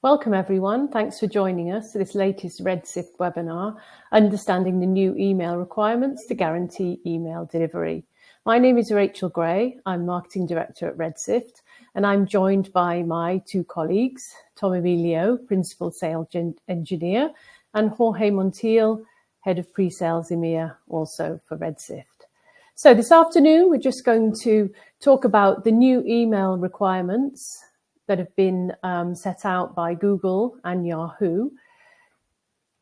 Welcome everyone. Thanks for joining us to this latest Redshift webinar, Understanding the New Email Requirements to Guarantee Email Delivery. My name is Rachel Gray. I'm Marketing Director at Redshift, and I'm joined by my two colleagues, Tom Emilio, Principal Sales Engineer, and Jorge Montiel, Head of Pre-Sales EMEA, also for Redshift. So this afternoon, we're just going to talk about the new email requirements that have been set out by Google and Yahoo,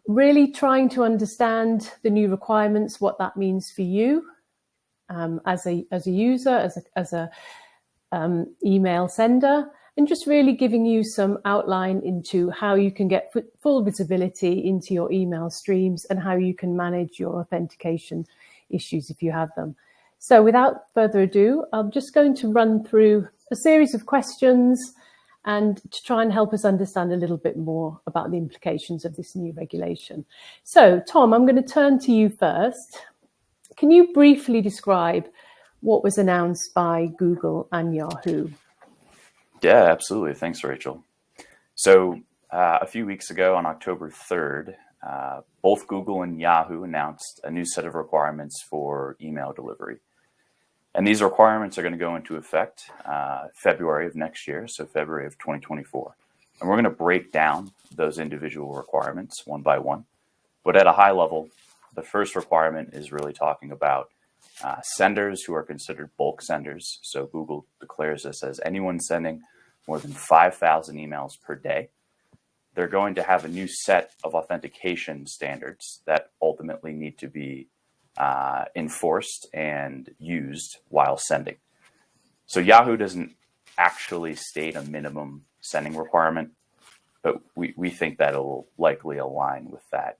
really trying to understand the new requirements, what that means for you as a user, as a email sender, and just really giving you some outline into how you can get full visibility into your email streams and how you can manage your authentication issues if you have them. So without further ado, I'm just going to run through a series of questions and to try and help us understand a little bit more about the implications of this new regulation. So, Tom, I'm going to turn to you first. Can you briefly describe what was announced by Google and Yahoo? Yeah, absolutely. Thanks, Rachel. So a few weeks ago on October 3rd, both Google and Yahoo announced a new set of requirements for email delivery. And these requirements are going to go into effect February of next year, so February of 2024. And we're going to break down those individual requirements one by one. But at a high level, the first requirement is really talking about senders who are considered bulk senders. So Google declares this as anyone sending more than 5,000 emails per day. They're going to have a new set of authentication standards that ultimately need to be enforced and used while sending. So Yahoo doesn't actually state a minimum sending requirement, but we think that it'll likely align with that,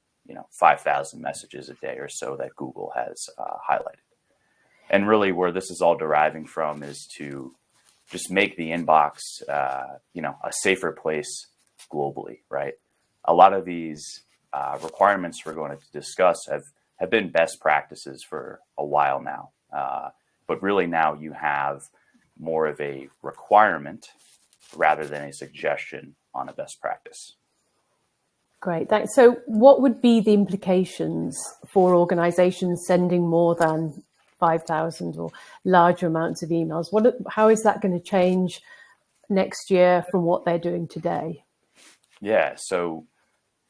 5,000 messages a day or so that Google has highlighted. And really where this is all deriving from is to just make the inbox, a safer place globally, right? A lot of these requirements we're going to discuss have been best practices for a while now. But really now you have more of a requirement rather than a suggestion on a best practice. Great, thanks. So what would be the implications for organizations sending more than 5,000 or larger amounts of emails? How is that going to change next year from what they're doing today? Yeah, so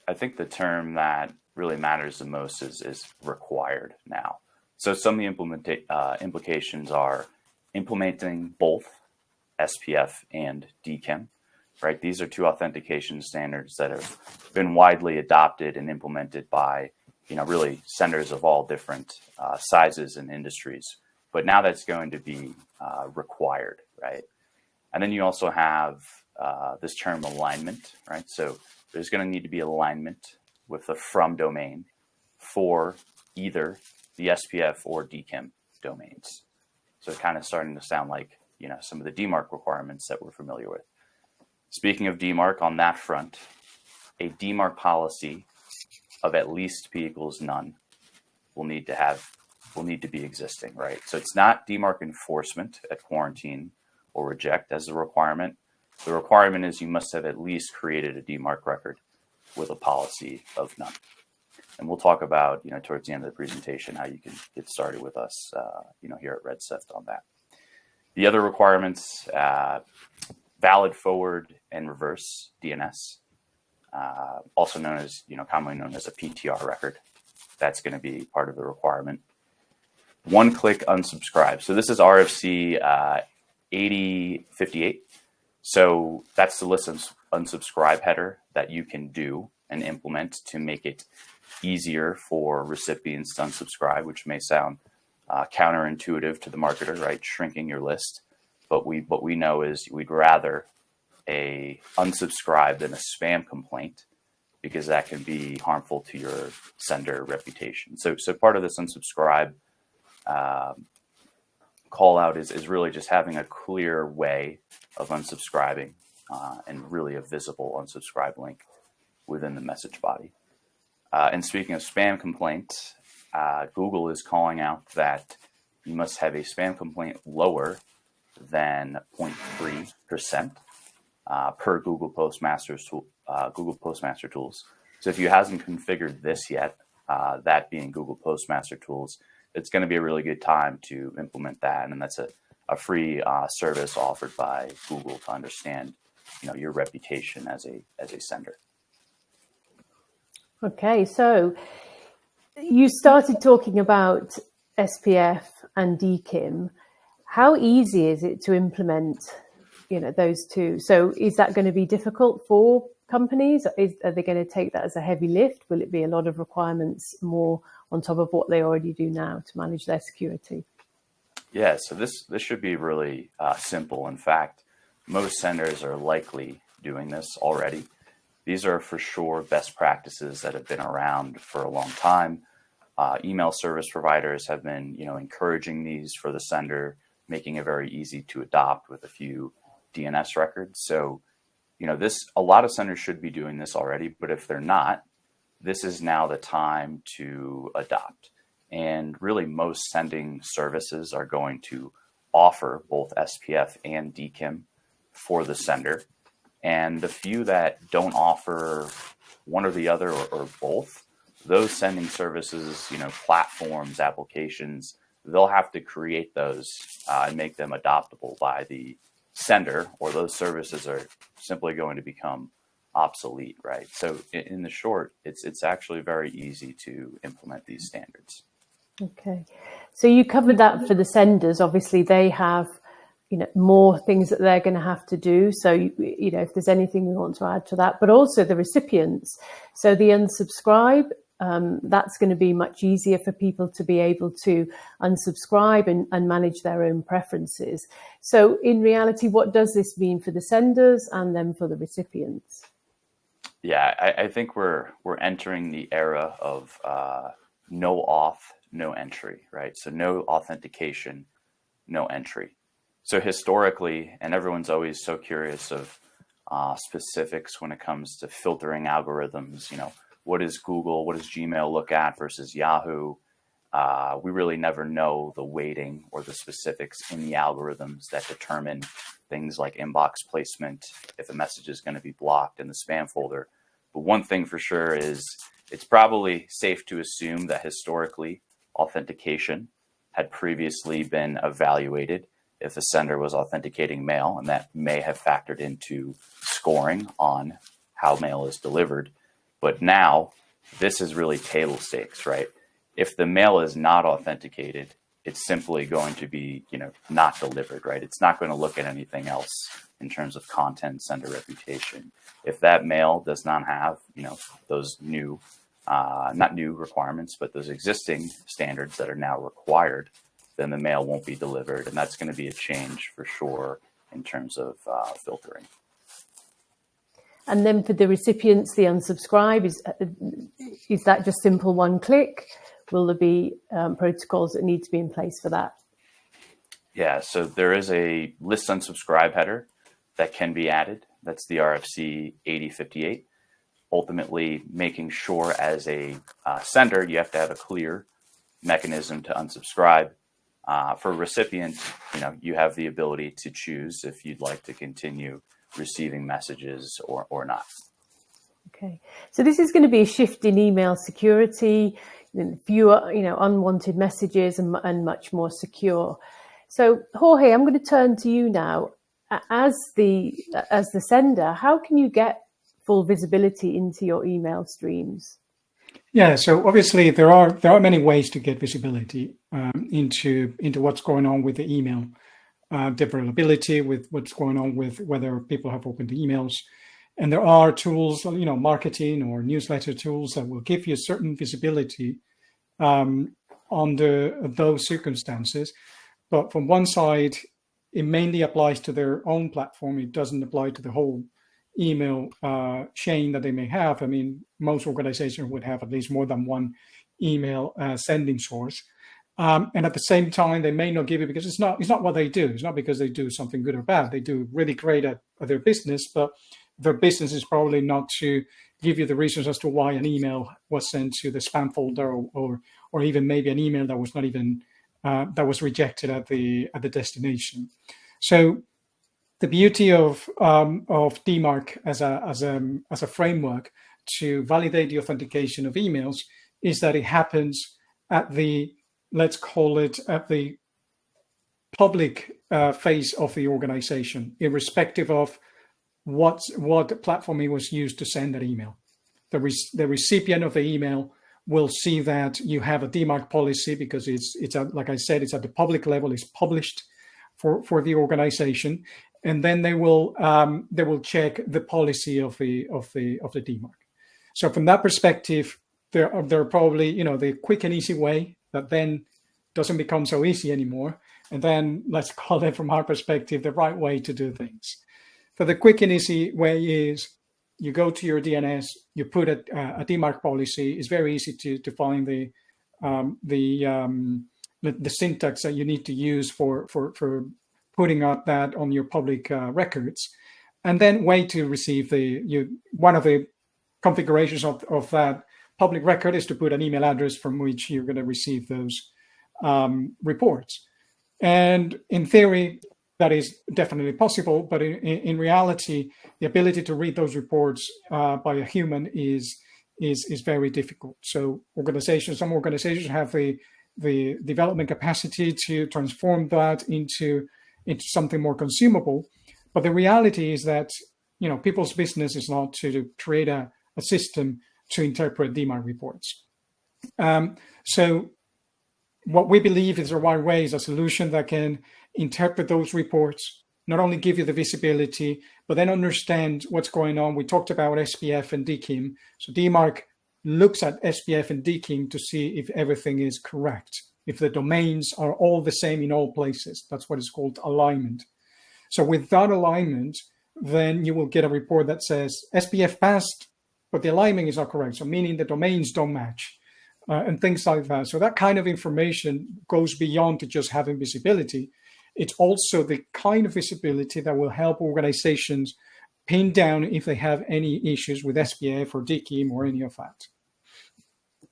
I think the term that really matters the most is required now. So some of the implications are implementing both SPF and DKIM, right? These are two authentication standards that have been widely adopted and implemented by, really senders of all different sizes and industries. But now that's going to be required, right? And then you also have this term alignment, right? So there's going to need to be alignment with the from domain for either the SPF or DKIM domains. So kind of starting to sound like, some of the DMARC requirements that we're familiar with. Speaking of DMARC on that front, a DMARC policy of at least p equals none will need to be existing, right? So it's not DMARC enforcement at quarantine or reject as a requirement. The requirement is you must have at least created a DMARC record with a policy of none. And we'll talk about, towards the end of the presentation, how you can get started with us, here at Redshift on that. The other requirements, valid forward and reverse DNS, also known as, commonly known as a PTR record. That's going to be part of the requirement. One-click unsubscribe. So this is RFC 8058. So that's the list of unsubscribe header that you can do and implement to make it easier for recipients to unsubscribe, which may sound counterintuitive to the marketer, right? Shrinking your list. But what we know is we'd rather a unsubscribe than a spam complaint, because that can be harmful to your sender reputation. So part of this unsubscribe call out is really just having a clear way of unsubscribing and really a visible unsubscribe link within the message body. And speaking of spam complaints, Google is calling out that you must have a spam complaint lower than 0.3%. per Google Postmaster Tools. So if you hasn't configured this yet, that being Google Postmaster Tools, it's going to be a really good time to implement that. And that's a free service offered by Google to understand, your reputation as a sender. Okay, so you started talking about SPF and DKIM. How easy is it to implement, those two? So is that going to be difficult for companies? Are they going to take that as a heavy lift? Will it be a lot of requirements more on top of what they already do now to manage their security? Yeah, so this should be really simple. In fact, most senders are likely doing this already. These are for sure best practices that have been around for a long time. Email service providers have been, encouraging these for the sender, making it very easy to adopt with a few DNS records. So, a lot of senders should be doing this already, but if they're not, this is now the time to adopt. And really most sending services are going to offer both SPF and DKIM for the sender. And the few that don't offer one or the other or both, those sending services, platforms, applications, they'll have to create those and make them adoptable by the sender, or those services are simply going to become obsolete, right? So in the short, it's actually very easy to implement these standards. Okay, so you covered that for the senders. Obviously, they have, more things that they're going to have to do. So, if there's anything we want to add to that, but also the recipients. So the unsubscribe, that's going to be much easier for people to be able to unsubscribe and manage their own preferences. So in reality, what does this mean for the senders and then for the recipients? Yeah, I think we're entering the era of no auth, no entry, right? So no authentication, no entry. So historically, and everyone's always so curious of specifics when it comes to filtering algorithms, what does Google, what does Gmail look at versus Yahoo? We really never know the weighting or the specifics in the algorithms that determine things like inbox placement, if a message is going to be blocked in the spam folder. But one thing for sure is it's probably safe to assume that historically authentication had previously been evaluated if the sender was authenticating mail, and that may have factored into scoring on how mail is delivered. But now this is really table stakes, right? If the mail is not authenticated, it's simply going to be, not delivered, right? It's not going to look at anything else in terms of content, sender reputation. If that mail does not have, those new, not new requirements, but those existing standards that are now required, then the mail won't be delivered. And that's going to be a change for sure in terms of filtering. And then for the recipients, the unsubscribe, is that just simple one click? Will there be protocols that need to be in place for that? Yeah, so there is a list unsubscribe header that can be added. That's the RFC 8058. Ultimately, making sure as a sender, you have to have a clear mechanism to unsubscribe. For a recipient, you have the ability to choose if you'd like to continue receiving messages or not. Okay, so this is going to be a shift in email security, fewer, unwanted messages and much more secure. So Jorge, I'm going to turn to you now. As the sender, how can you get full visibility into your email streams? Yeah, so obviously there are many ways to get visibility into what's going on with the email developability, with what's going on with whether people have opened the emails. And there are tools, marketing or newsletter tools that will give you certain visibility under those circumstances. But from one side, it mainly applies to their own platform. It doesn't apply to the whole email chain that they may have. I mean, most organizations would have at least more than one email sending source. And at the same time, they may not give it because it's not what they do. It's not because they do something good or bad. They do really great at their business, but their business is probably not to give you the reasons as to why an email was sent to the spam folder or even maybe an email that was not even that was rejected at the destination. So the beauty of DMARC as a framework to validate the authentication of emails is that it happens at the, let's call it, at the public phase of the organization, irrespective of what platform it was used to send that email. The recipient of the email will see that you have a DMARC policy because it's like I said, it's at the public level, it's published for the organization, and then they will check the policy of the DMARC. So from that perspective, there are probably the quick and easy way that then doesn't become so easy anymore, and then let's call it from our perspective the right way to do things. So the quick and easy way is you go to your DNS, you put a DMARC policy. It's very easy to find the syntax that you need to use for putting out that on your public records, and then wait to receive one of the configurations of that public record is to put an email address from which you're going to receive those reports. And in theory, that is definitely possible, but in reality, the ability to read those reports by a human is very difficult. So some organizations have the development capacity to transform that into something more consumable. But the reality is that people's business is not to create a system to interpret DMARC reports. So what we believe is the right way is a solution that can interpret those reports, not only give you the visibility, but then understand what's going on. We talked about SPF and DKIM. So DMARC looks at SPF and DKIM to see if everything is correct, if the domains are all the same in all places. That's what is called alignment. So with that alignment, then you will get a report that says SPF passed, but the alignment is not correct. So meaning the domains don't match and things like that. So that kind of information goes beyond to just having visibility. It's also the kind of visibility that will help organizations pin down if they have any issues with SPF or DKIM or any of that.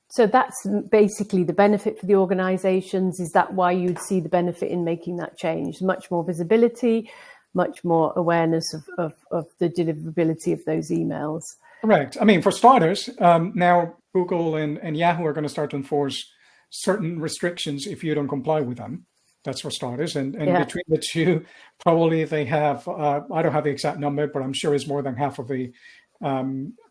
So that's basically the benefit for the organizations. Is that why you'd see the benefit in making that change? Much more visibility, much more awareness of the deliverability of those emails. Correct. I mean, for starters, now Google and Yahoo are going to start to enforce certain restrictions if you don't comply with them. That's for starters. And between the two, probably they have, I don't have the exact number, but I'm sure it's more than half of the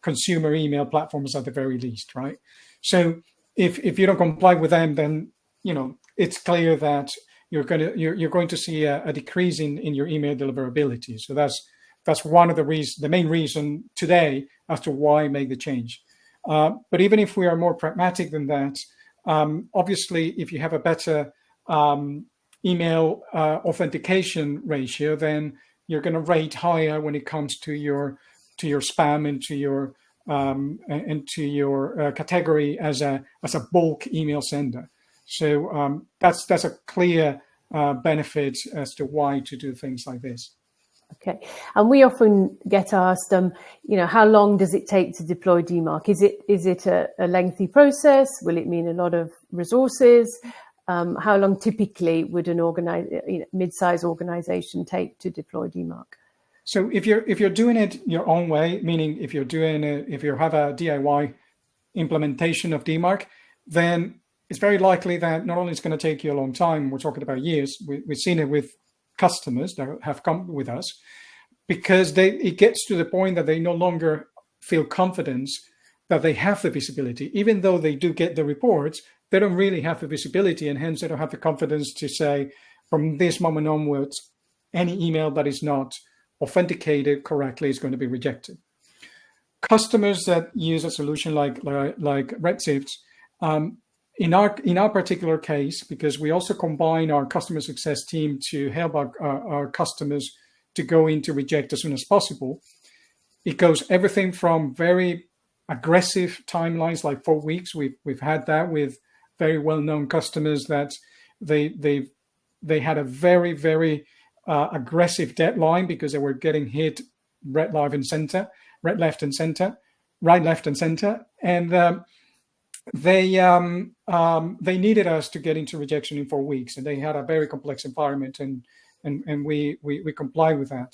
consumer email platforms at the very least, right? So if you don't comply with them, then, it's clear that you're going to see a decrease in your email deliverability. So that's one of the main reason today as to why make the change. But even if we are more pragmatic than that, obviously, if you have a better email authentication ratio, then you're going to rate higher when it comes to your spam and to your category as a bulk email sender. So that's a clear benefit as to why to do things like this. Okay, and we often get asked, how long does it take to deploy DMARC? Is it a lengthy process? Will it mean a lot of resources? How long typically would an mid-sized organization take to deploy DMARC? So if you're doing it your own way, meaning if you have a DIY implementation of DMARC, then it's very likely that not only it's going to take you a long time, we're talking about years. We've seen it with customers that have come with us, because it gets to the point that they no longer feel confidence that they have the visibility. Even though they do get the reports, they don't really have the visibility, and hence they don't have the confidence to say, from this moment onwards, any email that is not authenticated correctly is going to be rejected. Customers that use a solution like Redshift, in our particular case, because we also combine our customer success team to help our customers to go into reject as soon as possible, it goes everything from very aggressive timelines like 4 weeks. We've had that with very well-known customers that they had a very, very aggressive deadline because they were getting hit right, left, and center, and they needed us to get into rejection in 4 weeks, and they had a very complex environment, and we comply with that.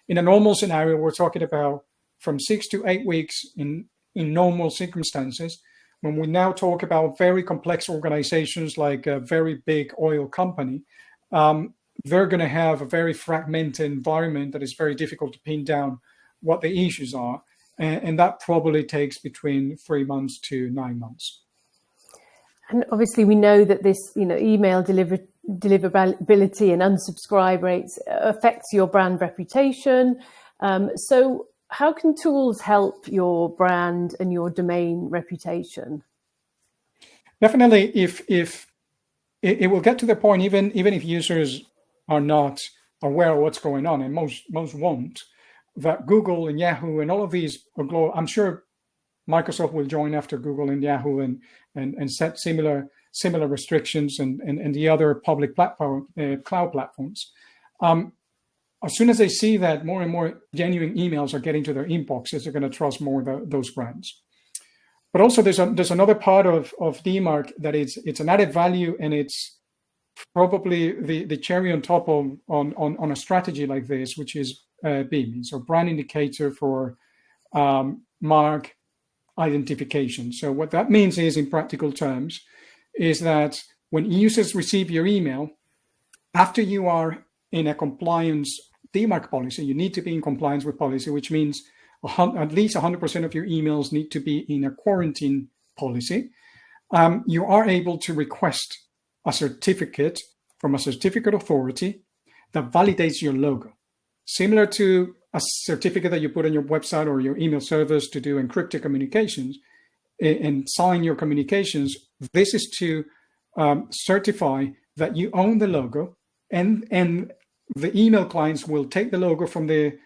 in a normal scenario, we're talking about from 6 to 8 weeks in normal circumstances. When we now talk about very complex organizations like a very big oil company, they're going to have a very fragmented environment that is very difficult to pin down what the issues are. And that probably takes between 3 months to 9 months. And obviously we know that this, email deliverability and unsubscribe rates affects your brand reputation. So how can tools help your brand and your domain reputation? Definitely, if it will get to the point, even if users are not aware of what's going on, and most won't, that Google and Yahoo and all of these are I'm sure Microsoft will join after Google and Yahoo and set similar restrictions and the other public platform cloud platforms. As soon as they see that more and more genuine emails are getting to their inboxes, they're going to trust more those brands. But also there's another part of DMARC that it's an added value, and it's probably the cherry on top on a strategy like this, which is BIM, so brand indicator for mark identification. So what that means is, in practical terms, is that when users receive your email, after you are in a compliance DMARC policy, you need to be in compliance with policy, which means at least 100% of your emails need to be in a quarantine policy. You are able to request a certificate from a certificate authority that validates your logo, similar to a certificate that you put on your website or your email service to do encrypted communications and sign your communications. This is to certify that you own the logo, and the email clients will take the logo from the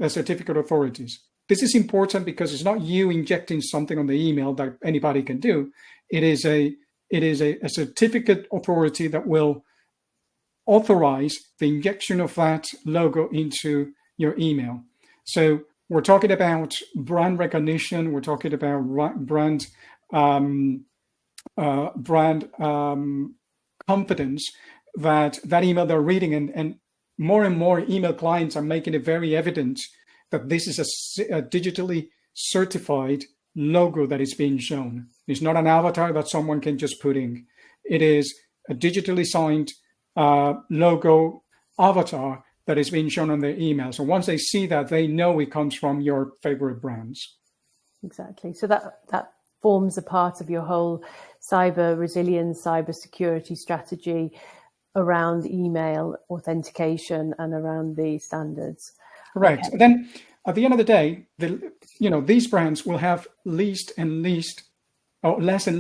certificate authorities. This is important because it's not you injecting something on the email that anybody can do. It is a certificate authority that will authorize the injection of that logo into your email. So we're talking about brand recognition. We're talking about brand confidence that email they're reading, and more email clients are making it very evident that this is a digitally certified logo that is being shown. It's not an avatar that someone can just put in. It is a digitally signed logo avatar that is being shown on their email. So once they see that, they know it comes from your favorite brands. Exactly. So that forms a part of your whole cyber resilience, cyber security strategy around email authentication and around the standards. Correct. Okay. Then at the end of the day, these brands will have less and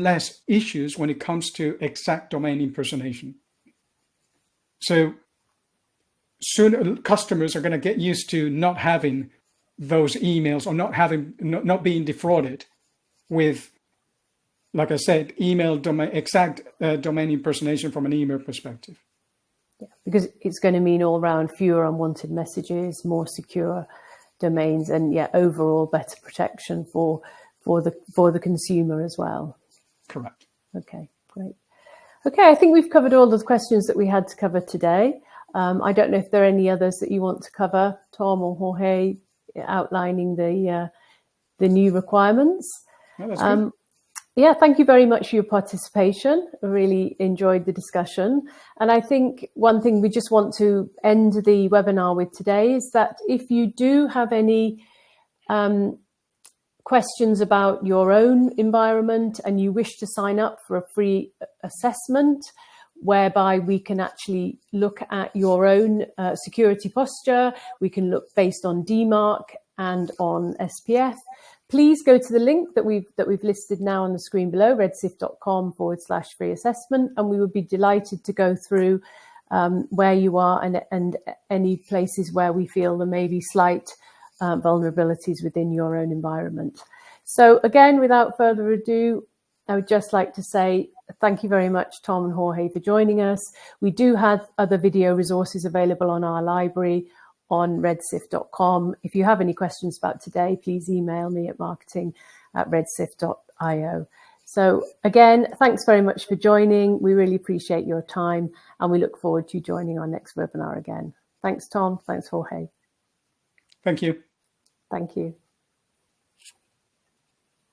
less issues when it comes to exact domain impersonation. So soon customers are going to get used to not having those emails, or not being defrauded with, like I said, exact domain impersonation from an email perspective. Yeah, because it's going to mean all around fewer unwanted messages, more secure domains, and overall better protection for the consumer as well. Correct. Okay, great. Okay, I think we've covered all the questions that we had to cover today. I don't know if there are any others that you want to cover, Tom or Jorge, outlining the new requirements. No, that's good. Yeah, thank you very much for your participation. I really enjoyed the discussion. And I think one thing we just want to end the webinar with today is that if you do have any questions about your own environment and you wish to sign up for a free assessment, whereby we can actually look at your own security posture, we can look based on DMARC and on SPF, please go to the link that we've listed now on the screen below, redshift.com/free assessment, and we would be delighted to go through where you are and any places where we feel there may be slight vulnerabilities within your own environment. So again, without further ado, I would just like to say thank you very much, Tom and Jorge, for joining us. We do have other video resources available on our library on redshift.com. If you have any questions about today, please email me at marketing@redshift.io. So again, thanks very much for joining. We really appreciate your time, and we look forward to you joining our next webinar again. Thanks, Tom. Thanks, Jorge. Thank you. Thank you.